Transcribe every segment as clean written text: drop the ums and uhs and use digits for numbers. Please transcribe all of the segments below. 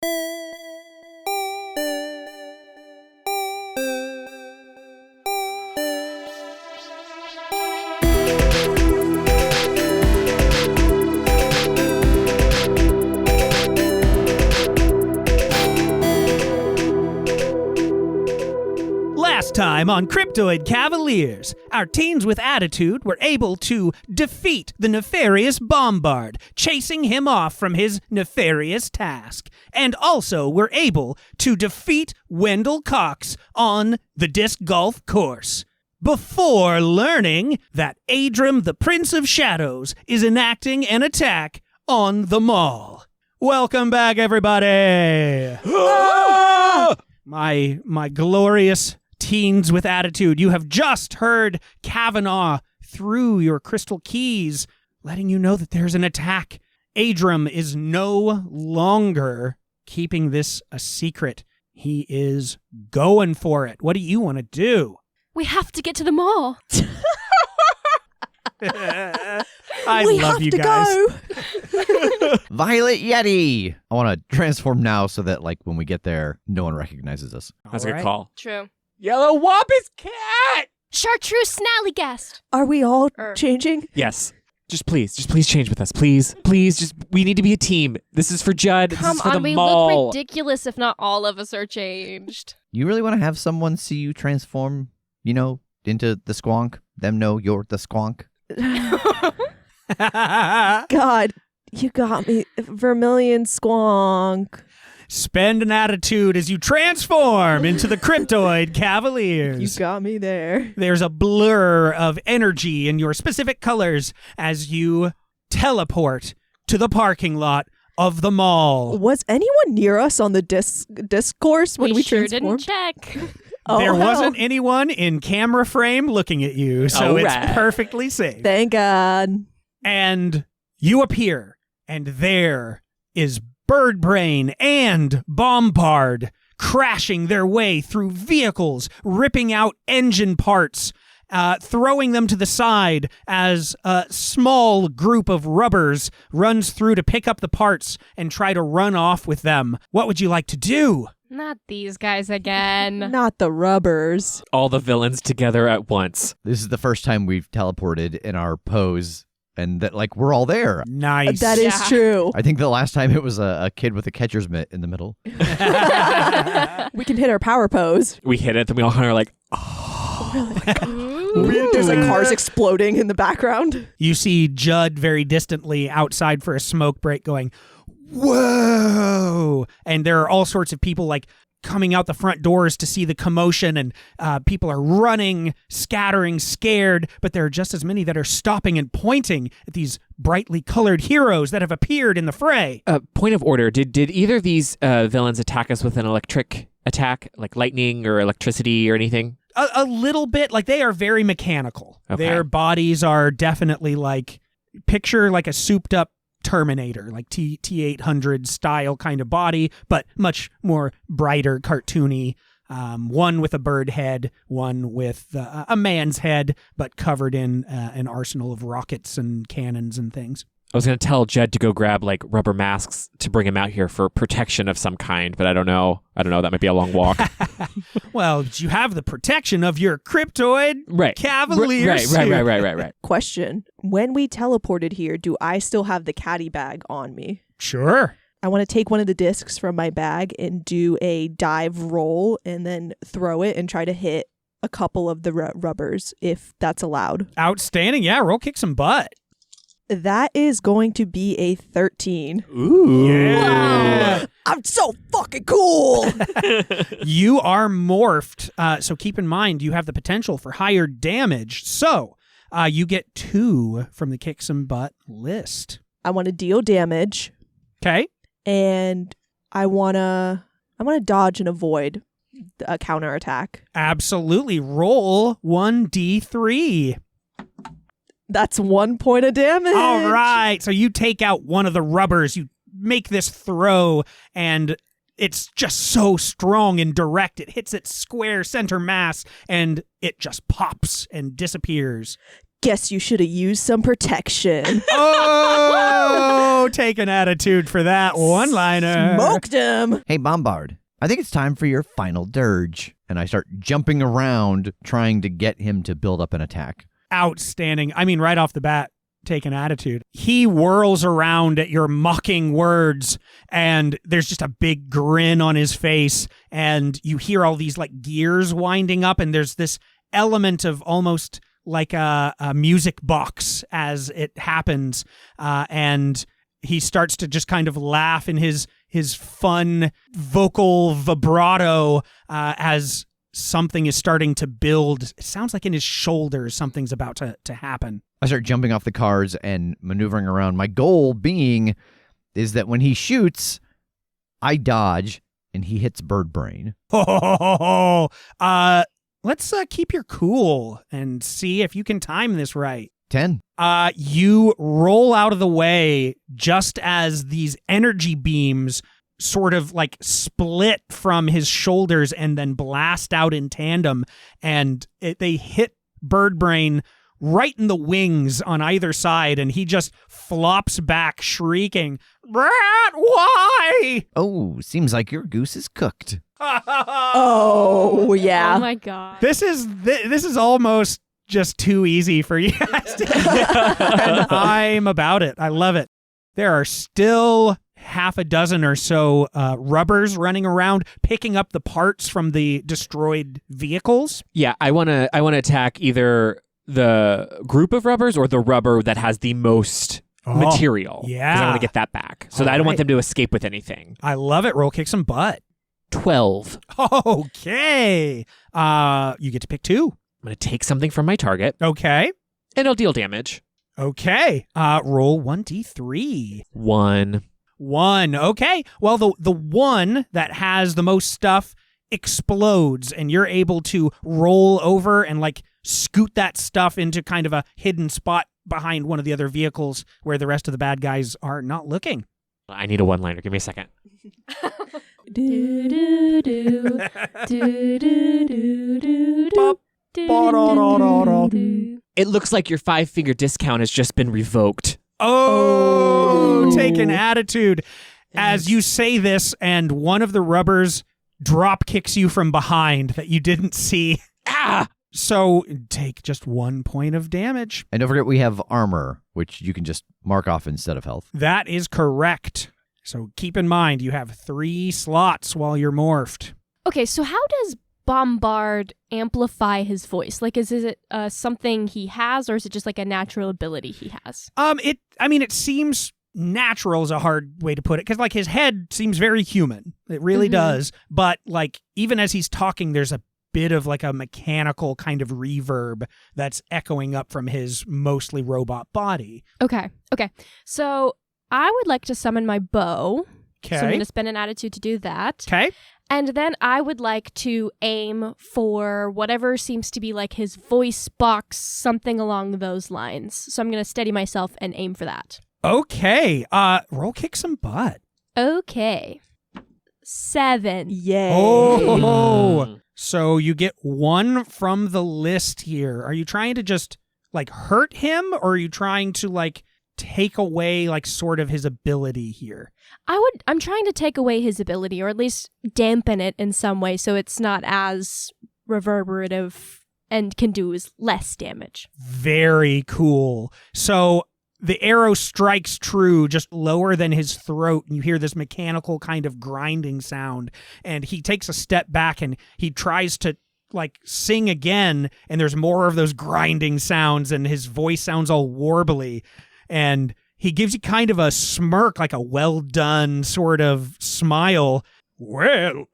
Last time on Cryptoid Cavaliers, our teens with attitude were able to defeat the nefarious Bombard, chasing him off from his nefarious task, and also were able to defeat Wendell Cox on the disc golf course, before learning that Adram, the Prince of Shadows, is enacting an attack on the mall. Welcome back, everybody! My glorious teens with attitude, you have just heard Kavanaugh through your crystal keys, letting you know that there's an attack. Adram is no longer keeping this a secret. He is going for it. What do you want to do? We have to get to the mall. I love you guys. Go. Violet Yeti. I want to transform now so that, like, when we get there, no one recognizes us. That's a good call. True. Yellow Wampus Cat! Chartreuse Snallyguest. Are we all changing? Yes. Just please change with us. Please, we need to be a team. This is for Judd. Come this is for on, the we mall. look ridiculous if not all of us are changed. You really want to have someone see you transform, into the squonk? Them know you're the squonk? God, you got me. Vermilion squonk. Spend an attitude as you transform into the Cryptoid Cavaliers. You got me there. There's a blur of energy in your specific colors as you teleport to the parking lot of the mall. Was anyone near us on the discourse when we sure transformed? didn't check. There wasn't anyone in camera frame looking at you, so it's perfectly safe. Thank God. And you appear, and there is Birdbrain and Bombard crashing their way through vehicles, ripping out engine parts, throwing them to the side as a small group of rubbers runs through to pick up the parts and try to run off with them. What would you like to do? Not these guys again. Not the rubbers. All the villains together at once. This is the first time we've teleported in our pose, and that, like, we're all there. Nice. That is true. I think the last time it was a kid with a catcher's mitt in the middle. We can hit our power pose. We hit it, then we all kind of like, There's like cars exploding in the background. You see Judd very distantly outside for a smoke break going, whoa! And there are all sorts of people like coming out the front doors to see the commotion, and people are running, scattering, scared, but there are just as many that are stopping and pointing at these brightly colored heroes that have appeared in the fray. Point of order, did either of these villains attack us with an electric attack, like lightning or electricity or anything? A little bit, like they are very mechanical. Okay. Their bodies are definitely like, picture like a souped up Terminator, like T-800 style kind of body, but much more brighter, cartoony. One with a bird head, one with a man's head, but covered in an arsenal of rockets and cannons and things. I was going to tell Judd to go grab like rubber masks to bring him out here for protection of some kind, but I don't know. That might be a long walk. Well, you have the protection of your Cryptoid Cavaliers. Right. Question. When we teleported here, do I still have the caddy bag on me? Sure. I want to take one of the discs from my bag and do a dive roll and then throw it and try to hit a couple of the rubbers, if that's allowed. Outstanding. Yeah, roll kick some butt. That is going to be a 13. Ooh. Yeah. I'm so fucking cool. You are morphed, so keep in mind you have the potential for higher damage. So you get 2 from the kick some butt list. I want to deal damage. Okay. And I want to dodge and avoid a counterattack. Absolutely. Roll 1d3. That's 1 point of damage. All right. So you take out one of the rubbers. You make this throw, and it's just so strong and direct. It hits its square center mass, and it just pops and disappears. Guess you should have used some protection. Oh, Oh, take an attitude for that one-liner. Smoked him. Hey, Bombard, I think it's time for your final dirge. And I start jumping around trying to get him to build up an attack. Outstanding. I mean, right off the bat, take an attitude. He whirls around at your mocking words, and there's just a big grin on his face, and you hear all these like gears winding up, and there's this element of almost like a music box as it happens, and he starts to just kind of laugh in his fun vocal vibrato as something is starting to build. It sounds like in his shoulders something's about to happen. I start jumping off the cars and maneuvering around. My goal being is that when he shoots, I dodge and he hits bird brain. Let's keep your cool and see if you can time this right. 10. You roll out of the way just as these energy beams sort of like split from his shoulders and then blast out in tandem, and they hit Birdbrain right in the wings on either side, and he just flops back shrieking, "Brat, why?" Oh, seems like your goose is cooked. Oh, yeah. Oh my god. This is almost just too easy for you guys to and I'm about it. I love it. There are still half a dozen or so rubbers running around, picking up the parts from the destroyed vehicles. Yeah, I wanna attack either the group of rubbers or the rubber that has the most material. yeah. Because I want to get that back. So that I don't want them to escape with anything. I love it. Roll kick some butt. 12. Okay. You get to pick 2. I'm going to take something from my target, Okay. and it'll deal damage. Okay. Roll 1d3. 1. 1. Okay. Well, the one that has the most stuff explodes, and you're able to roll over and like scoot that stuff into kind of a hidden spot behind one of the other vehicles where the rest of the bad guys are not looking. I need a one-liner. Give me a second. Do, do, do, do, do, do, do, Pop. do, Ba-da-da-da-da. do. It looks like your 5-finger discount has just been revoked. Oh, take an attitude. As you say this, and one of the rubbers drop kicks you from behind that you didn't see. Ah! So take just 1 point of damage. And don't forget we have armor, which you can just mark off instead of health. That is correct. So keep in mind, you have 3 slots while you're morphed. Okay, so how does Bombard amplify his voice? Like, is it something he has, or is it just like a natural ability he has? It seems natural is a hard way to put it, because like his head seems very human. It really does. But like even as he's talking, there's a bit of like a mechanical kind of reverb that's echoing up from his mostly robot body. Okay. So I would like to summon my bow. So I'm going Okay. to spend an attitude to do that. Okay. And then I would like to aim for whatever seems to be like his voice box, something along those lines. So I'm going to steady myself and aim for that. Okay. Roll kick some butt. Okay. 7. Yay. Oh. So you get 1 from the list here. Are you trying to just like hurt him, or are you trying to like take away like sort of his ability here? I'm trying to take away his ability, or at least dampen it in some way so it's not as reverberative and can do less damage. Very cool. So the arrow strikes true just lower than his throat, and you hear this mechanical kind of grinding sound, and he takes a step back and he tries to like sing again, and there's more of those grinding sounds, and his voice sounds all warbly, and he gives you kind of a smirk, like a well done sort of smile. Well,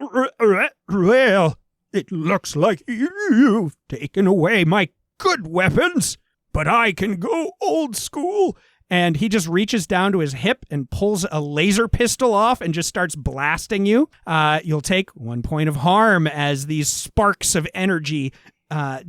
it looks like you've taken away my good weapons, but I can go old school. And he just reaches down to his hip and pulls a laser pistol off and just starts blasting you. You'll take 1 point of harm as these sparks of energy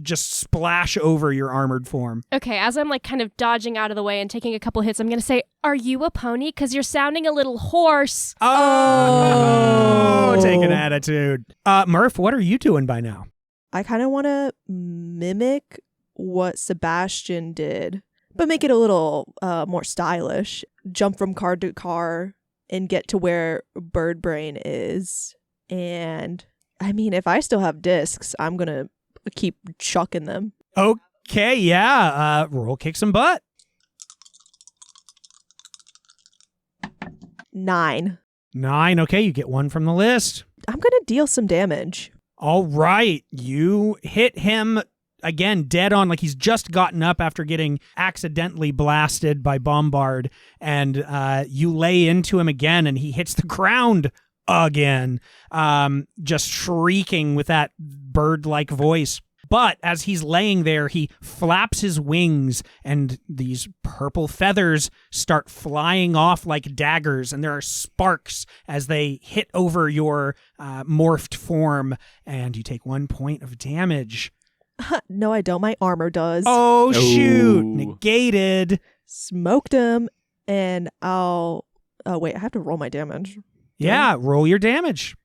just splash over your armored form. Okay, as I'm like kind of dodging out of the way and taking a couple hits, I'm going to say, "Are you a pony? Because you're sounding a little hoarse." Oh, take an attitude. Murph, what are you doing by now? I kind of want to mimic what Sebastian did but make it a little more stylish. Jump from car to car and get to where Bird Brain is. And I mean, if I still have discs, I'm going to keep chucking them. Okay, yeah. Roll kick some butt. 9. 9. Okay, you get 1 from the list. I'm going to deal some damage. All right. You hit him again dead on, like he's just gotten up after getting accidentally blasted by Bombard. And you lay into him again, and he hits the ground again, just shrieking with that bird-like voice. But as he's laying there, he flaps his wings, and these purple feathers start flying off like daggers, and there are sparks as they hit over your morphed form, and you take 1 point of damage. No, I don't. My armor does. Oh, shoot. Ooh. Smoked him, and I'll... Oh, wait, I have to roll my damage. Yeah, roll your damage.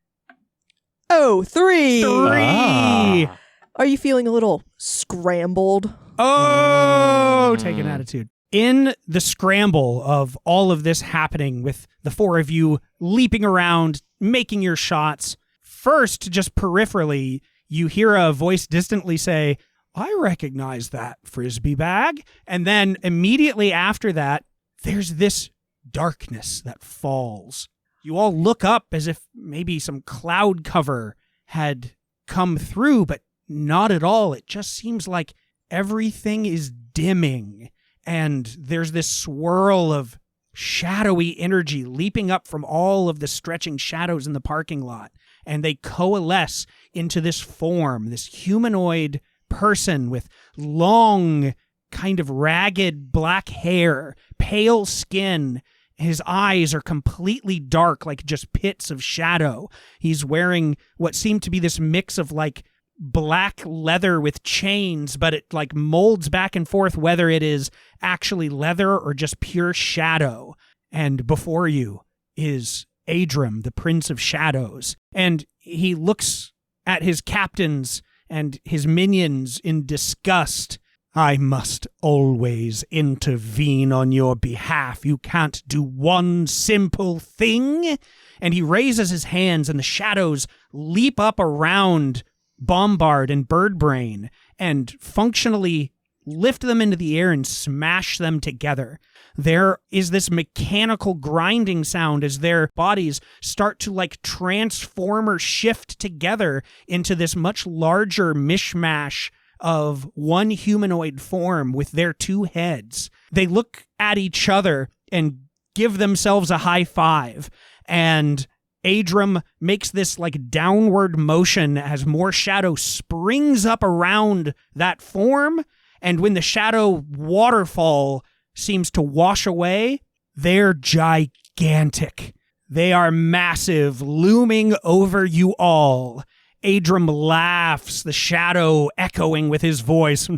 Oh, 3! 3! Ah. Are you feeling a little scrambled? Oh, take an attitude. In the scramble of all of this happening with the 4 of you leaping around, making your shots, first, just peripherally, you hear a voice distantly say, I recognize that frisbee bag. And then immediately after that, there's this darkness that falls. You all look up as if maybe some cloud cover had come through, but not at all. It just seems like everything is dimming, and there's this swirl of shadowy energy leaping up from all of the stretching shadows in the parking lot, and they coalesce into this form, this humanoid person with long, kind of ragged black hair, pale skin. His eyes are completely dark, like just pits of shadow. He's wearing what seemed to be this mix of like black leather with chains, but it like molds back and forth whether it is actually leather or just pure shadow. And before you is Adram, the Prince of Shadows. And he looks at his captains and his minions in disgust. I must always intervene on your behalf. You can't do one simple thing. And he raises his hands, and the shadows leap up around Bombard and Birdbrain and functionally lift them into the air and smash them together. There is this mechanical grinding sound as their bodies start to like transform or shift together into this much larger mishmash of one humanoid form with their 2 heads. They look at each other and give themselves a high five, and Adram makes this like downward motion as more shadow springs up around that form, and when the shadow waterfall seems to wash away, they're gigantic. They are massive, looming over you all. Adram laughs, the shadow echoing with his voice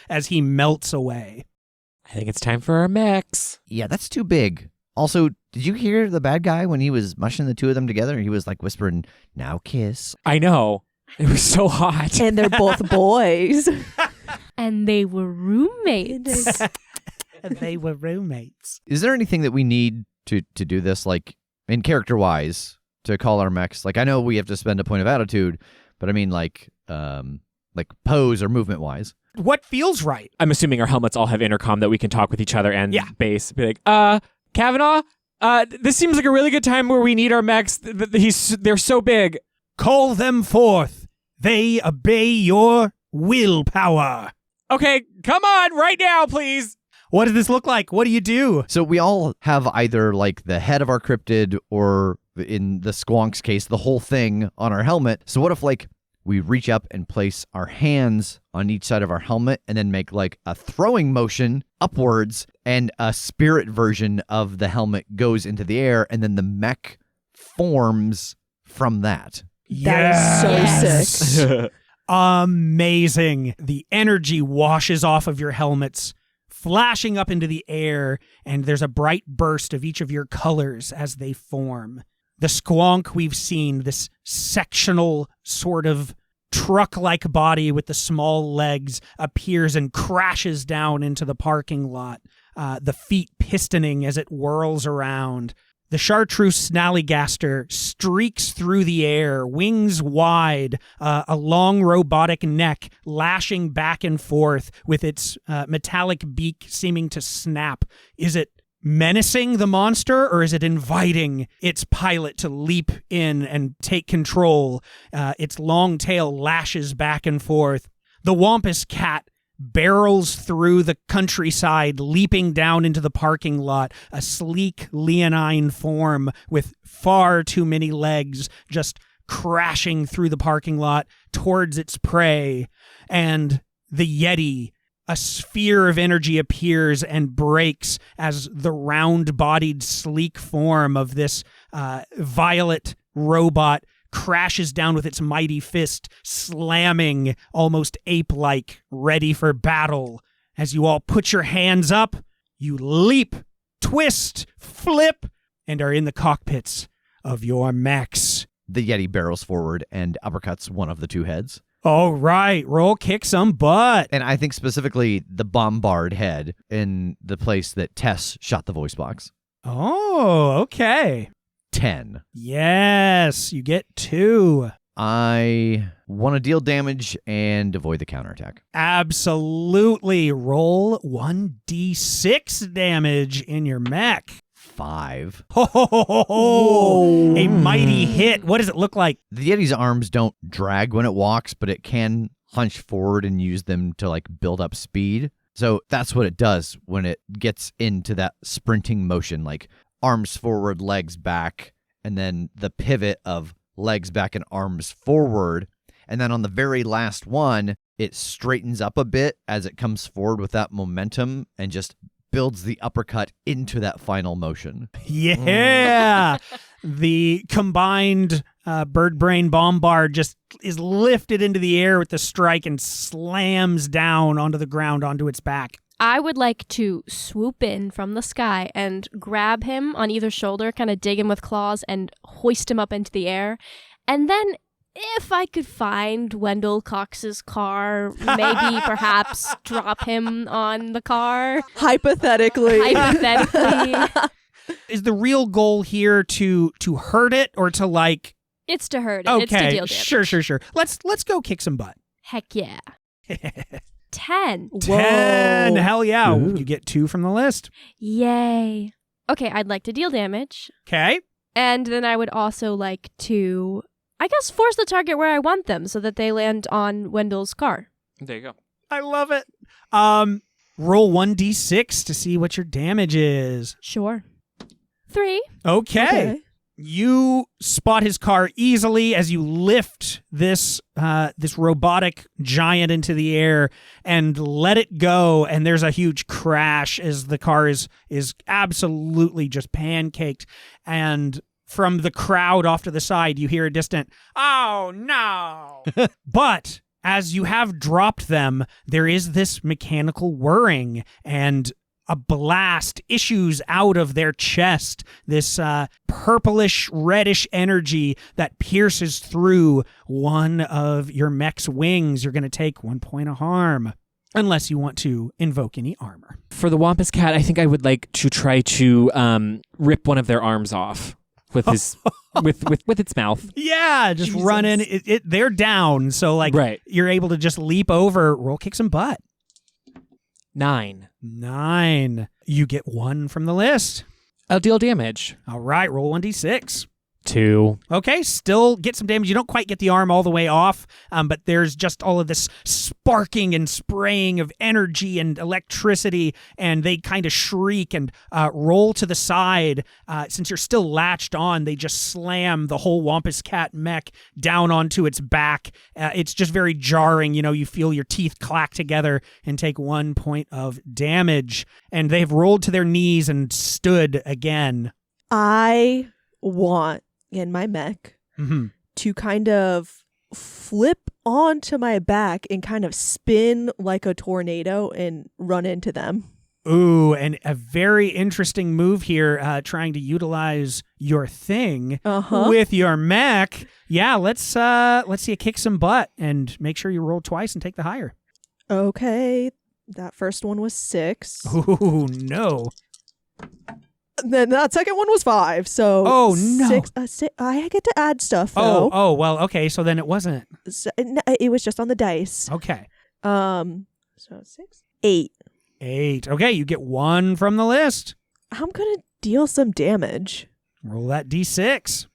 as he melts away. I think it's time for our mechs. Yeah, that's too big. Also, did you hear the bad guy when he was mushing the 2 of them together? He was like whispering, now kiss. I know. It was so hot. And they're both boys. And they were roommates. They were roommates. Is there anything that we need to do this, like, in character-wise, to call our mechs? Like, I know we have to spend a point of attitude, but I mean, like pose or movement-wise. What feels right? I'm assuming our helmets all have intercom that we can talk with each other and Yeah. base. Be like, Kavanaugh, this seems like a really good time where we need our mechs. They're so big. Call them forth. They obey your willpower. Okay, come on, right now, please. What does this look like? What do you do? So we all have either, like, the head of our cryptid or, in the Squonk's case, the whole thing on our helmet. So what if, like, we reach up and place our hands on each side of our helmet and then make, like, a throwing motion upwards, and a spirit version of the helmet goes into the air, and then the mech forms from that? That is so sick. Amazing. The energy washes off of your helmets, flashing up into the air, and there's a bright burst of each of your colors as they form. The Squonk we've seen, this sectional sort of truck-like body with the small legs appears and crashes down into the parking lot, the feet pistoning as it whirls around. The chartreuse snallygaster streaks through the air, wings wide, a long robotic neck lashing back and forth with its metallic beak seeming to snap. Is it menacing the monster, or is it inviting its pilot to leap in and take control? Its long tail lashes back and forth. The Wampus cat barrels through the countryside, leaping down into the parking lot, a sleek leonine form with far too many legs, just crashing through the parking lot towards its prey. And the Yeti, a sphere of energy, appears and breaks as the round-bodied, sleek form of this violet robot crashes down with its mighty fist, slamming almost ape-like, ready for battle. As you all put your hands up, you leap, twist, flip, and are in the cockpits of your mechs. The Yeti barrels forward and uppercuts one of the two heads. All right, roll kick some butt. And I think specifically the bombard head in the place that Tass shot the voice box. Oh, okay. 10. Yes, you get 2. I want to deal damage and avoid the counterattack. Absolutely. Roll 1d6 damage in your mech. 5. Ho, ho, ho, ho, ho. A mighty hit. What does it look like? The Yeti's arms don't drag when it walks, but it can hunch forward and use them to like build up speed. So that's what it does when it gets into that sprinting motion, like arms forward, legs back, and then the pivot of legs back and arms forward. And then on the very last one, it straightens up a bit as it comes forward with that momentum and just builds the uppercut into that final motion. Yeah. The combined bird brain bombard just is lifted into the air with the strike and slams down onto the ground, onto its back. I would like to swoop in from the sky and grab him on either shoulder, kind of dig him with claws and hoist him up into the air. And then if I could find Wendell Cox's car, maybe perhaps drop him on the car. Hypothetically. Is the real goal here to hurt it or to like... It's to hurt it. Okay, it's to deal damage. Sure. Let's go kick some butt. Heck yeah. 10. 10. Whoa. Hell yeah. Ooh. You get 2 from the list. Yay. Okay, I'd like to deal damage. Okay. And then I would also like to, I guess, force the target where I want them so that they land on Wendell's car. There you go. I love it. Roll 1d6 to see what your damage is. Sure. 3. Okay. You spot his car easily as you lift this robotic giant into the air and let it go, and there's a huge crash as the car is absolutely just pancaked. And from the crowd off to the side, you hear a distant, "Oh no!" But as you have dropped them, there is this mechanical whirring, and a blast issues out of their chest, this purplish, reddish energy that pierces through one of your mech's wings. You're going to take 1 point of harm, unless you want to invoke any armor. For the Wampus cat, I think I would like to try to rip one of their arms off with his with its mouth. Yeah, just run in. They're down, so like Right. you're able to just leap over, roll, kick some butt. 9. 9. You get 1 from the list. I'll deal damage. All right, roll 1d6. 2. Okay, still get some damage. You don't quite get the arm all the way off, but there's just all of this sparking and spraying of energy and electricity, and they kind of shriek and roll to the side. Since you're still latched on, they just slam the whole Wampus Cat mech down onto its back. It's just very jarring. You know, you feel your teeth clack together and take 1 point of damage. And they've rolled to their knees and stood again. I want in my mech to kind of flip onto my back and kind of spin like a tornado and run into them. Ooh, and a very interesting move here, trying to utilize your thing with your mech. Yeah, let's see you kick some butt and make sure you roll twice and take the higher. Okay, that first one was 6. Ooh, no. Then that second one was 5. So Oh, no. 6. I get to add stuff though. Oh, well, okay, so then it wasn't. So, no, it was just on the dice. Okay. So 6, 8. 8. Okay, you get 1 from the list. I'm gonna deal some damage. Roll that d6.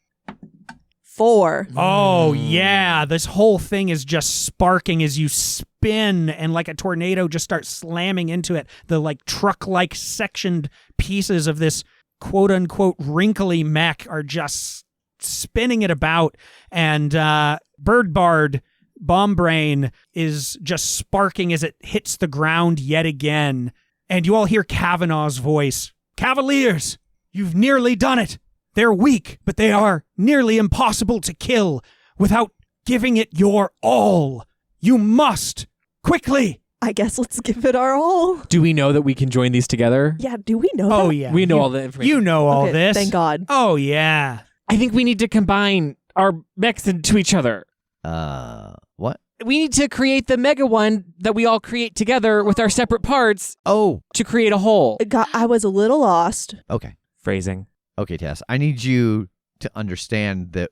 4. Oh, yeah. This whole thing is just sparking as you spin and like a tornado just starts slamming into it. The like truck-like sectioned pieces of this quote-unquote wrinkly mech are just spinning it about. And Birdbard Bomb Brain is just sparking as it hits the ground yet again. And you all hear Kavanaugh's voice. Cavaliers, you've nearly done it. They're weak, but they are nearly impossible to kill without giving it your all. You must. Quickly. I guess let's give it our all. Do we know that we can join these together? Yeah, do we know Oh, that? yeah. We know all the information. You know all Okay, this. thank God. Oh, yeah. I think we need to combine our mechs into each other. What? We need to create the mega one that we all create together with our separate parts Oh, to create a whole. I was a little lost. okay. Phrasing. Okay, Tass. I need you to understand that,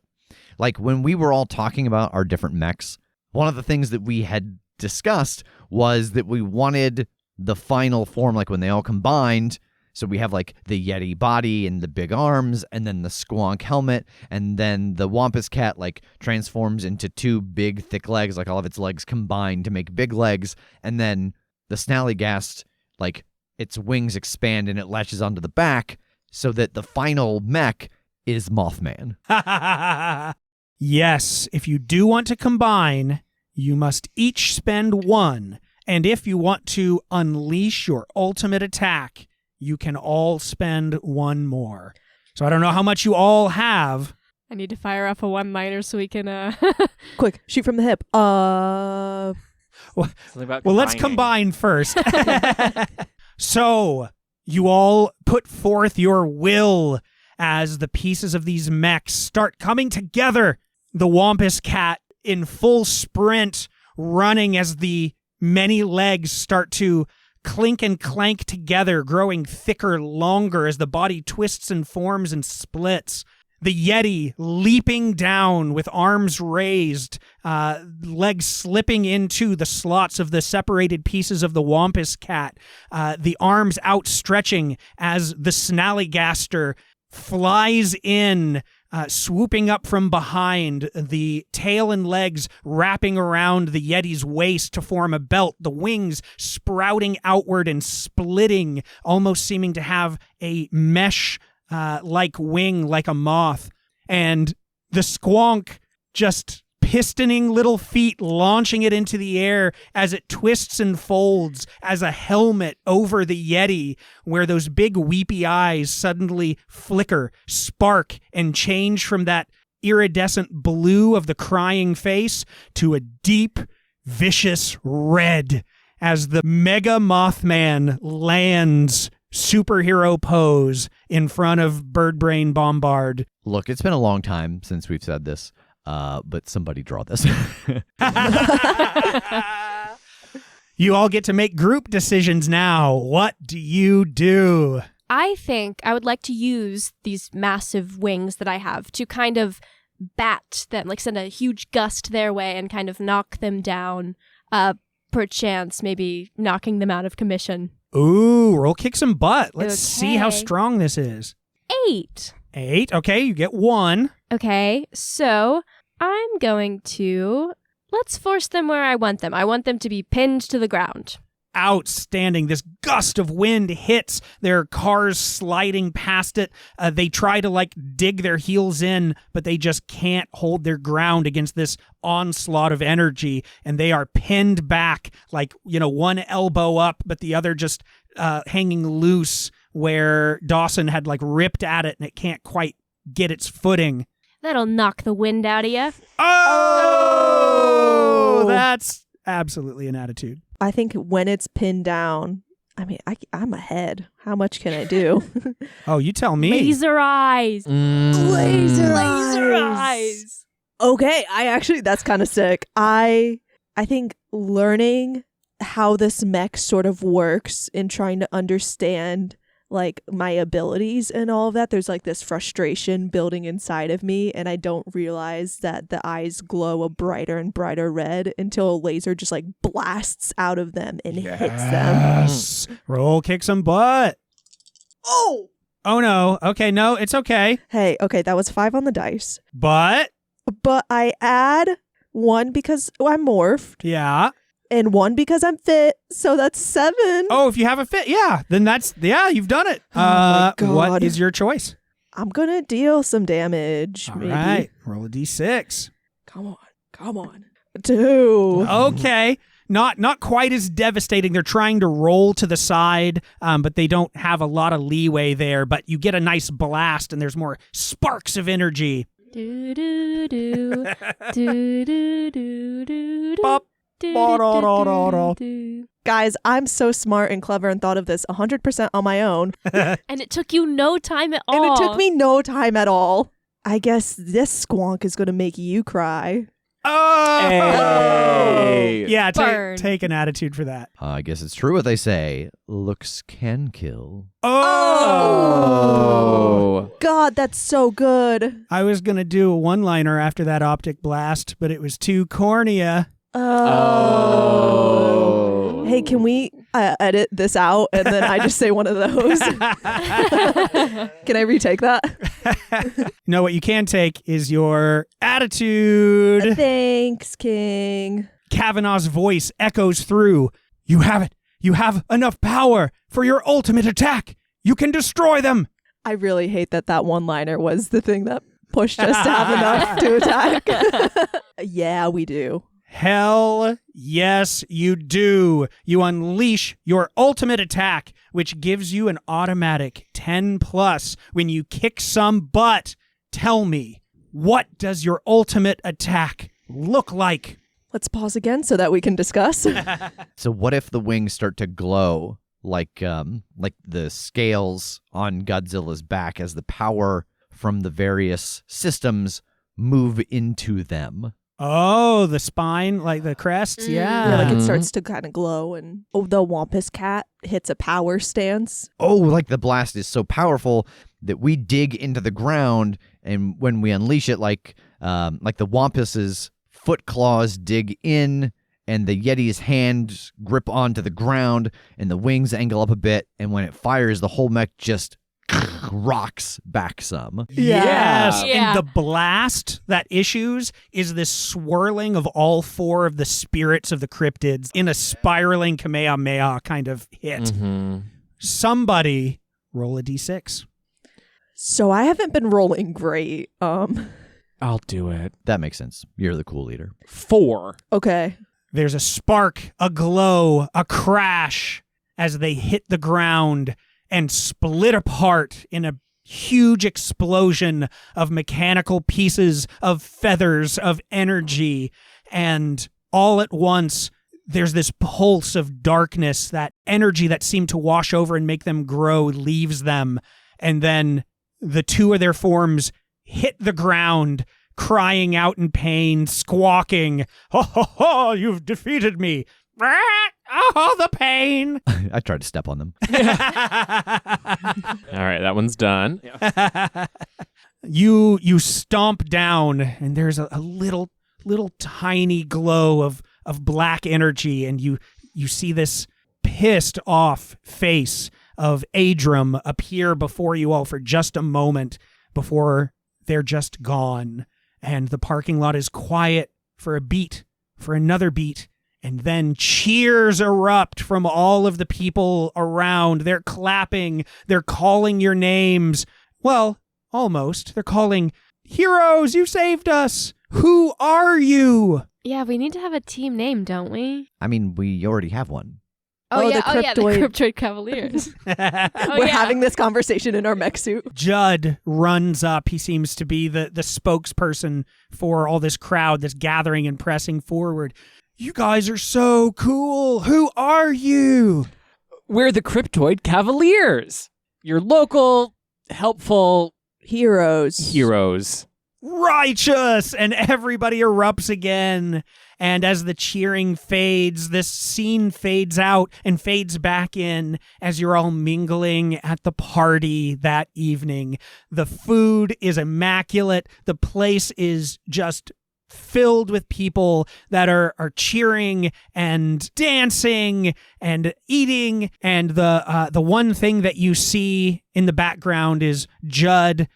like, when we were all talking about our different mechs, one of the things that we had discussed was that we wanted the final form, like when they all combined. So we have like the Yeti body and the big arms, and then the Squonk helmet, and then the Wampus cat like transforms into 2 big thick legs, like all of its legs combined to make big legs, and then the Snallygast, like its wings expand and it latches onto the back, so that the final mech is Mothman. Yes, if you do want to combine, you must each spend 1. And if you want to unleash your ultimate attack, you can all spend 1 more. So I don't know how much you all have. I need to fire off a one-liner so we can, Quick, shoot from the hip. Something about Well, let's combine first. So, you all put forth your will as the pieces of these mechs start coming together. The Wampus cat in full sprint, running as the many legs start to clink and clank together, growing thicker, longer as the body twists and forms and splits. The Yeti leaping down with arms raised, legs slipping into the slots of the separated pieces of the Wampus cat, the arms outstretching as the Snallygaster flies in, swooping up from behind, the tail and legs wrapping around the Yeti's waist to form a belt, the wings sprouting outward and splitting, almost seeming to have a mesh like wing, like a moth. And the Squonk just pistoning little feet, launching it into the air as it twists and folds as a helmet over the Yeti, where those big weepy eyes suddenly flicker, spark, and change from that iridescent blue of the crying face to a deep, vicious red as the Mega Mothman lands superhero pose in front of Birdbrain Bombard. Look, it's been a long time since we've said this, but somebody draw this. You all get to make group decisions now. What do you do? I think I would like to use these massive wings that I have to kind of bat them, like send a huge gust their way and kind of knock them down, perchance maybe knocking them out of commission. Ooh, roll kick some butt. Let's see how Okay. strong this is. 8. 8. Okay, you get 1. Okay, so I'm going to... Let's force them where I want them. I want them to be pinned to the ground. Outstanding. This gust of wind hits their cars sliding past it. They try to dig their heels in, but they just can't hold their ground against this onslaught of energy. And they are pinned back, one elbow up, but the other just hanging loose, where Dawson had ripped at it and it can't quite get its footing. That'll knock the wind out of you. Oh! That's absolutely an attitude. I think when it's pinned down, I mean, I'm ahead. How much can I do? Oh, you tell me. Laser eyes. Laser eyes. Okay, that's kind of sick. I think learning how this mech sort of works and trying to understand like my abilities and all of that, there's like this frustration building inside of me, and I don't realize that the eyes glow a brighter and brighter red until a laser just like blasts out of them and hits them. Yes. Roll kick some butt. Oh no. Okay, no, it's okay. Hey, okay, that was 5 on the dice. But I add 1 because I'm morphed yeah. and 1 because I'm fit, so that's 7. Oh, if you have a fit, yeah, then you've done it. Oh my What God. is your choice? I'm gonna deal some damage. All maybe. right, roll a d6. Come on. 2. Okay, not quite as devastating. They're trying to roll to the side, but they don't have a lot of leeway there. But you get a nice blast, and there's more sparks of energy. Do do do do do do do. Bop. Guys, I'm so smart and clever and thought of this 100% on my own. And it took you no time at all. And it took me no time at all. I guess this squonk is going to make you cry. Oh, Hey. yeah. Burn. Take an attitude for that. I guess it's true what they say. Looks can kill. Oh. God, that's so good. I was gonna do a one-liner after that optic blast, but it was too cornea. Oh. Hey, can we edit this out and then I just say one of those? Can I retake that? No, what you can take is your attitude. Thanks, King. Kavanaugh's voice echoes through. You have it. You have enough power for your ultimate attack. You can destroy them. I really hate that one-liner was the thing that pushed us to have enough to attack. Yeah, we do. Hell yes, you do. You unleash your ultimate attack, which gives you an automatic 10+ when you kick some butt. Tell me, what does your ultimate attack look like? Let's pause again so that we can discuss. So what if the wings start to glow like the scales on Godzilla's back as the power from the various systems move into them? Oh, the spine, like the crests? Yeah, like Yeah. it starts to kind of glow, and the Wampus cat hits a power stance. Oh, like the blast is so powerful that we dig into the ground, and when we unleash it, like the Wampus's foot claws dig in, and the Yeti's hands grip onto the ground, and the wings angle up a bit, and when it fires, the whole mech just rocks back some. Yes. Yeah. And the blast that issues is this swirling of all 4 of the spirits of the cryptids in a spiraling Kamehameha kind of hit. Mm-hmm. Somebody roll a d6. So I haven't been rolling great. I'll do it. That makes sense. You're the cool leader. 4. Okay. There's a spark, a glow, a crash as they hit the ground and split apart in a huge explosion of mechanical pieces, of feathers, of energy. And all at once, there's this pulse of darkness, that energy that seemed to wash over and make them grow leaves them. And then the 2 of their forms hit the ground, crying out in pain, squawking, "Ho, ho, ho, you've defeated me. Oh, the pain." I tried to step on them. All right, that one's done. You stomp down, and there's a little tiny glow of black energy, and you see this pissed off face of Adram appear before you all for just a moment before they're just gone. And the parking lot is quiet for a beat, for another beat. And then cheers erupt from all of the people around. They're clapping. They're calling your names. Well, almost. They're calling, "Heroes, you saved us. Who are you?" Yeah, we need to have a team name, don't we? I mean, we already have one. Oh, yeah, the the Cryptoid- Cryptoid Cavaliers. We're having this conversation in our mech suit. Judd runs up. He seems to be the spokesperson for all this crowd that's gathering and pressing forward. "You guys are so cool. Who are you?" We're the Cryptoid Cavaliers, your local, helpful Heroes. Righteous! And everybody erupts again. And as the cheering fades, this scene fades out and fades back in as you're all mingling at the party that evening. The food is immaculate. The place is just filled with people that are cheering and dancing and eating. And the one thing that you see in the background is Judd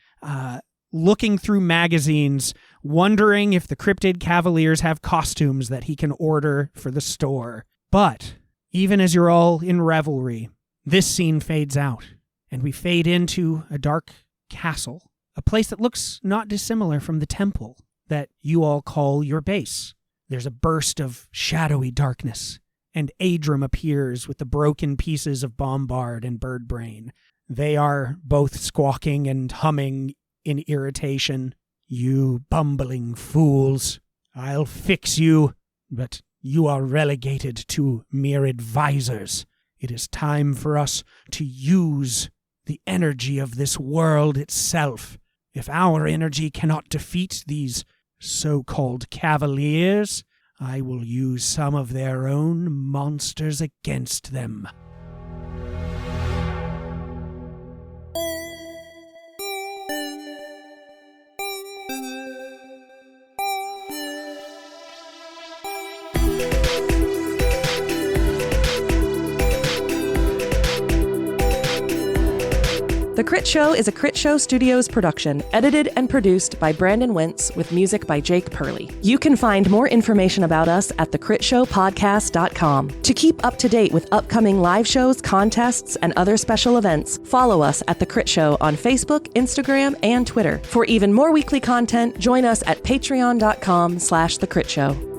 looking through magazines, wondering if the Cryptid Cavaliers have costumes that he can order for the store. But even as you're all in revelry, this scene fades out, and we fade into a dark castle, a place that looks not dissimilar from the temple that you all call your base. There's a burst of shadowy darkness, and Adram appears with the broken pieces of Bombard and Birdbrain. They are both squawking and humming in irritation. You bumbling fools. I'll fix you, but you are relegated to mere advisors. It is time for us to use the energy of this world itself. If our energy cannot defeat these so-called cavaliers, I will use some of their own monsters against them. The Crit Show is a Crit Show Studios production, edited and produced by Brandon Wentz with music by Jake Purley. You can find more information about us at thecritshowpodcast.com. To keep up to date with upcoming live shows, contests, and other special events, follow us at The Crit Show on Facebook, Instagram, and Twitter. For even more weekly content, join us at patreon.com/thecrit show.